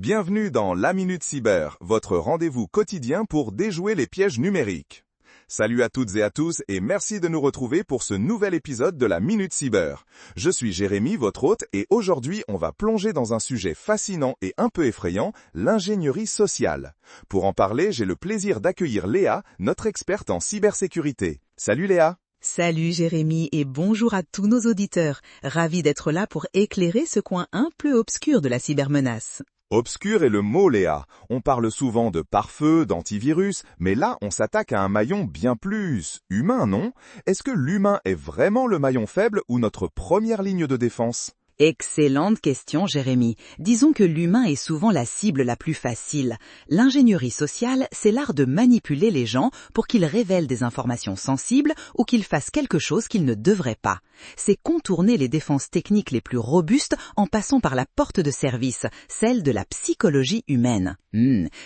Bienvenue dans La Minute Cyber, votre rendez-vous quotidien pour déjouer les pièges numériques. Salut à toutes et à tous et merci de nous retrouver pour ce nouvel épisode de La Minute Cyber. Je suis Jérémy, votre hôte, et aujourd'hui on va plonger dans un sujet fascinant et un peu effrayant, l'ingénierie sociale. Pour en parler, j'ai le plaisir d'accueillir Léa, notre experte en cybersécurité. Salut Léa! Salut Jérémy et bonjour à tous nos auditeurs. Ravi d'être là pour éclairer ce coin un peu obscur de la cybermenace. Obscur est le mot, Léa. On parle souvent de pare-feu, d'antivirus, mais là, on s'attaque à un maillon bien plus humain, non? Est-ce que l'humain est vraiment le maillon faible ou notre première ligne de défense? Excellente question Jérémy. Disons que l'humain est souvent la cible la plus facile. L'ingénierie sociale, c'est l'art de manipuler les gens pour qu'ils révèlent des informations sensibles ou qu'ils fassent quelque chose qu'ils ne devraient pas. C'est contourner les défenses techniques les plus robustes en passant par la porte de service, celle de la psychologie humaine.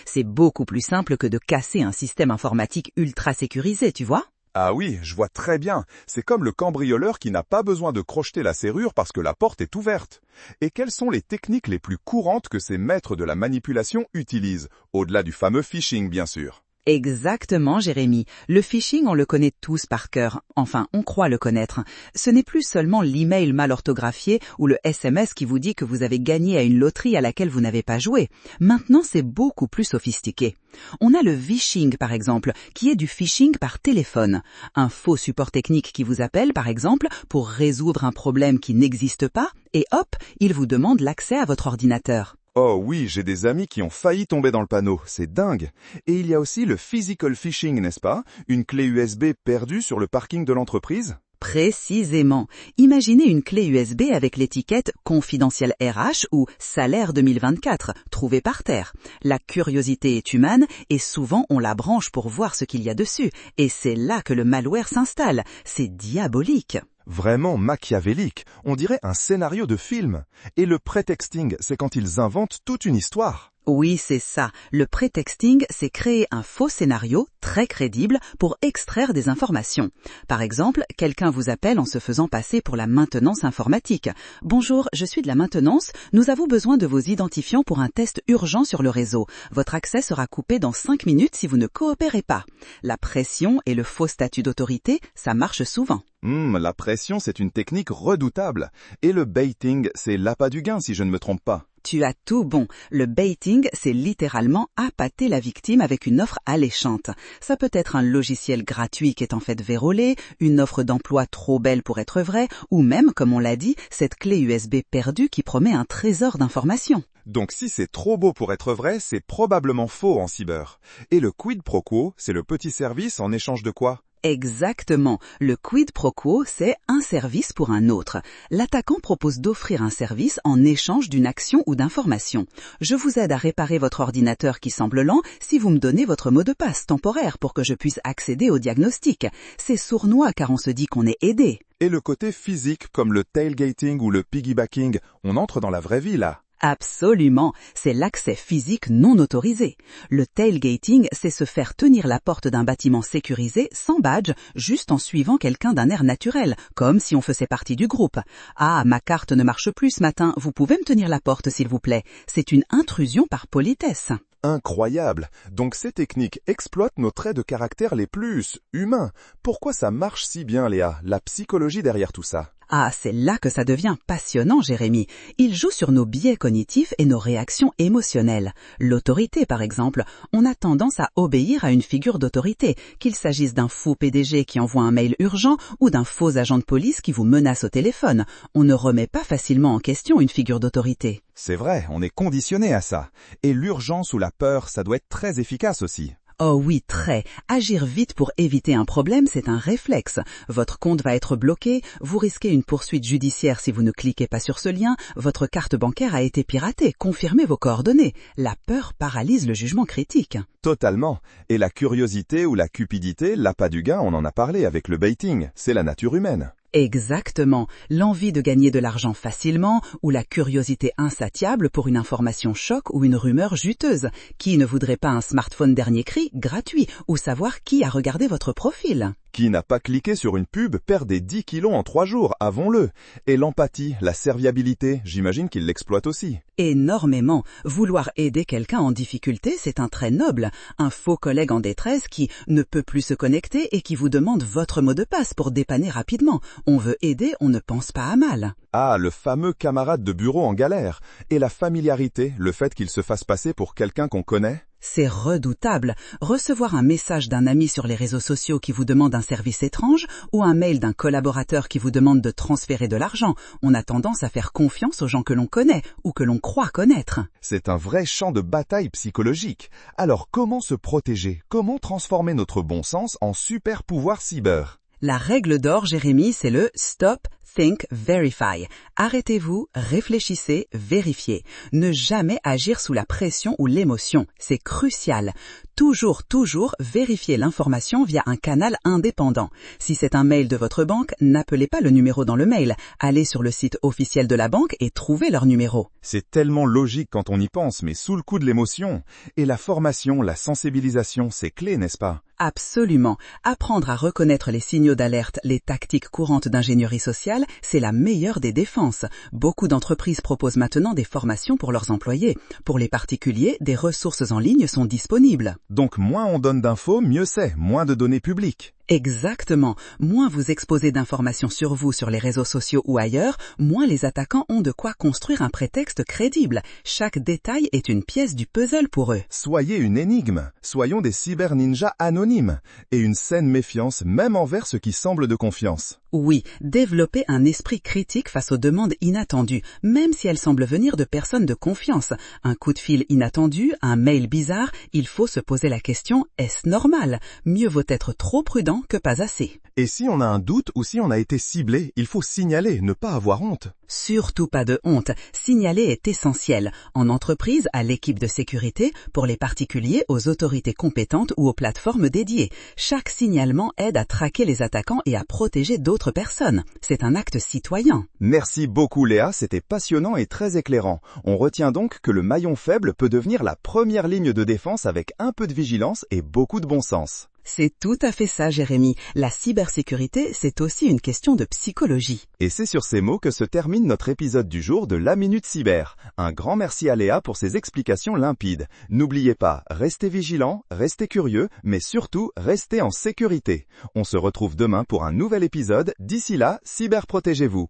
C'est beaucoup plus simple que de casser un système informatique ultra sécurisé, tu vois ? Ah oui, je vois très bien. C'est comme le cambrioleur qui n'a pas besoin de crocheter la serrure parce que la porte est ouverte. Et quelles sont les techniques les plus courantes que ces maîtres de la manipulation utilisent, au-delà du fameux phishing bien sûr? Exactement, Jérémy. Le phishing, on le connaît tous par cœur. Enfin, on croit le connaître. Ce n'est plus seulement l'email mal orthographié ou le SMS qui vous dit que vous avez gagné à une loterie à laquelle vous n'avez pas joué. Maintenant, c'est beaucoup plus sophistiqué. On a le vishing, par exemple, qui est du phishing par téléphone. Un faux support technique qui vous appelle, par exemple, pour résoudre un problème qui n'existe pas, et hop, il vous demande l'accès à votre ordinateur. Oh oui, j'ai des amis qui ont failli tomber dans le panneau, c'est dingue. Et il y a aussi le physical phishing, n'est-ce pas? Une clé USB perdue sur le parking de l'entreprise? Précisément. Imaginez une clé USB avec l'étiquette « Confidentiel RH » ou « Salaire 2024 » trouvée par terre. La curiosité est humaine et souvent on la branche pour voir ce qu'il y a dessus. Et c'est là que le malware s'installe. C'est diabolique. Vraiment machiavélique, on dirait un scénario de film. Et le prétexting, c'est quand ils inventent toute une histoire. Oui, c'est ça. Le prétexting, c'est créer un faux scénario très crédible pour extraire des informations. Par exemple, quelqu'un vous appelle en se faisant passer pour la maintenance informatique. « Bonjour, je suis de la maintenance. Nous avons besoin de vos identifiants pour un test urgent sur le réseau. Votre accès sera coupé dans 5 minutes si vous ne coopérez pas. » La pression et le faux statut d'autorité, ça marche souvent. La pression, c'est une technique redoutable. Et le baiting, c'est l'appât du gain si je ne me trompe pas. Tu as tout bon. Le baiting, c'est littéralement appâter la victime avec une offre alléchante. Ça peut être un logiciel gratuit qui est en fait vérolé, une offre d'emploi trop belle pour être vraie, ou même, comme on l'a dit, cette clé USB perdue qui promet un trésor d'informations. Donc si c'est trop beau pour être vrai, c'est probablement faux en cyber. Et le quid pro quo, c'est le petit service en échange de quoi? Exactement. Le quid pro quo, c'est un service pour un autre. L'attaquant propose d'offrir un service en échange d'une action ou d'information. Je vous aide à réparer votre ordinateur qui semble lent si vous me donnez votre mot de passe temporaire pour que je puisse accéder au diagnostic. C'est sournois car on se dit qu'on est aidé. Et le côté physique comme le tailgating ou le piggybacking, on entre dans la vraie vie là. Absolument, c'est l'accès physique non autorisé. Le tailgating, c'est se faire tenir la porte d'un bâtiment sécurisé sans badge, juste en suivant quelqu'un d'un air naturel, comme si on faisait partie du groupe. « Ah, ma carte ne marche plus ce matin, vous pouvez me tenir la porte s'il vous plaît ?» C'est une intrusion par politesse. Incroyable. Donc ces techniques exploitent nos traits de caractère les plus humains. Pourquoi ça marche si bien, Léa? La psychologie derrière tout ça? Ah, c'est là que ça devient passionnant, Jérémy. Il joue sur nos biais cognitifs et nos réactions émotionnelles. L'autorité, par exemple, on a tendance à obéir à une figure d'autorité, qu'il s'agisse d'un faux PDG qui envoie un mail urgent ou d'un faux agent de police qui vous menace au téléphone. On ne remet pas facilement en question une figure d'autorité. C'est vrai, on est conditionné à ça. Et l'urgence ou la peur, ça doit être très efficace aussi. Oh oui, très. Agir vite pour éviter un problème, c'est un réflexe. Votre compte va être bloqué, vous risquez une poursuite judiciaire si vous ne cliquez pas sur ce lien, votre carte bancaire a été piratée, confirmez vos coordonnées. La peur paralyse le jugement critique. Totalement. Et la curiosité ou la cupidité, l'appât du gain, on en a parlé avec le baiting, c'est la nature humaine. Exactement. L'envie de gagner de l'argent facilement ou la curiosité insatiable pour une information choc ou une rumeur juteuse. Qui ne voudrait pas un smartphone dernier cri gratuit ou savoir qui a regardé votre profil? Qui n'a pas cliqué sur une pub perd des 10 kilos en 3 jours, avons-le. Et l'empathie, la serviabilité, j'imagine qu'ils l'exploitent aussi. Énormément. Vouloir aider quelqu'un en difficulté, c'est un trait noble. Un faux collègue en détresse qui ne peut plus se connecter et qui vous demande votre mot de passe pour dépanner rapidement. On veut aider, on ne pense pas à mal. Ah, le fameux camarade de bureau en galère. Et la familiarité, le fait qu'il se fasse passer pour quelqu'un qu'on connaît? C'est redoutable. Recevoir un message d'un ami sur les réseaux sociaux qui vous demande un service étrange ou un mail d'un collaborateur qui vous demande de transférer de l'argent. On a tendance à faire confiance aux gens que l'on connaît ou que l'on croit connaître. C'est un vrai champ de bataille psychologique. Alors comment se protéger? Comment transformer notre bon sens en super pouvoir cyber? La règle d'or, Jérémy, c'est le Stop, Think, Verify. Arrêtez-vous, réfléchissez, vérifiez. Ne jamais agir sous la pression ou l'émotion. C'est crucial. Toujours vérifier l'information via un canal indépendant. Si c'est un mail de votre banque, n'appelez pas le numéro dans le mail. Allez sur le site officiel de la banque et trouvez leur numéro. C'est tellement logique quand on y pense, mais sous le coup de l'émotion. Et la formation, la sensibilisation, c'est clé, n'est-ce pas? Absolument. Apprendre à reconnaître les signaux d'alerte, les tactiques courantes d'ingénierie sociale, c'est la meilleure des défenses. Beaucoup d'entreprises proposent maintenant des formations pour leurs employés. Pour les particuliers, des ressources en ligne sont disponibles. Donc moins on donne d'infos, mieux c'est, moins de données publiques. Exactement. Moins vous exposez d'informations sur vous sur les réseaux sociaux ou ailleurs, moins les attaquants ont de quoi construire un prétexte crédible. Chaque détail est une pièce du puzzle pour eux. Soyez une énigme, soyons des cyber-ninjas anonymes, et une saine méfiance même envers ce qui semble de confiance. Oui, développer un esprit critique face aux demandes inattendues, même si elles semblent venir de personnes de confiance. Un coup de fil inattendu, un mail bizarre, il faut se poser la question, est-ce normal? Mieux vaut être trop prudent que pas assez. Et si on a un doute ou si on a été ciblé, il faut signaler, ne pas avoir honte. Surtout pas de honte. Signaler est essentiel. En entreprise, à l'équipe de sécurité, pour les particuliers, aux autorités compétentes ou aux plateformes dédiées. Chaque signalement aide à traquer les attaquants et à protéger d'autres personnes. C'est un acte citoyen. Merci beaucoup Léa, c'était passionnant et très éclairant. On retient donc que le maillon faible peut devenir la première ligne de défense avec un peu de vigilance et beaucoup de bon sens. C'est tout à fait ça, Jérémy. La cybersécurité, c'est aussi une question de psychologie. Et c'est sur ces mots que se termine notre épisode du jour de la Minute Cyber. Un grand merci à Léa pour ses explications limpides. N'oubliez pas, restez vigilants, restez curieux, mais surtout, restez en sécurité. On se retrouve demain pour un nouvel épisode. D'ici là, cyberprotégez-vous.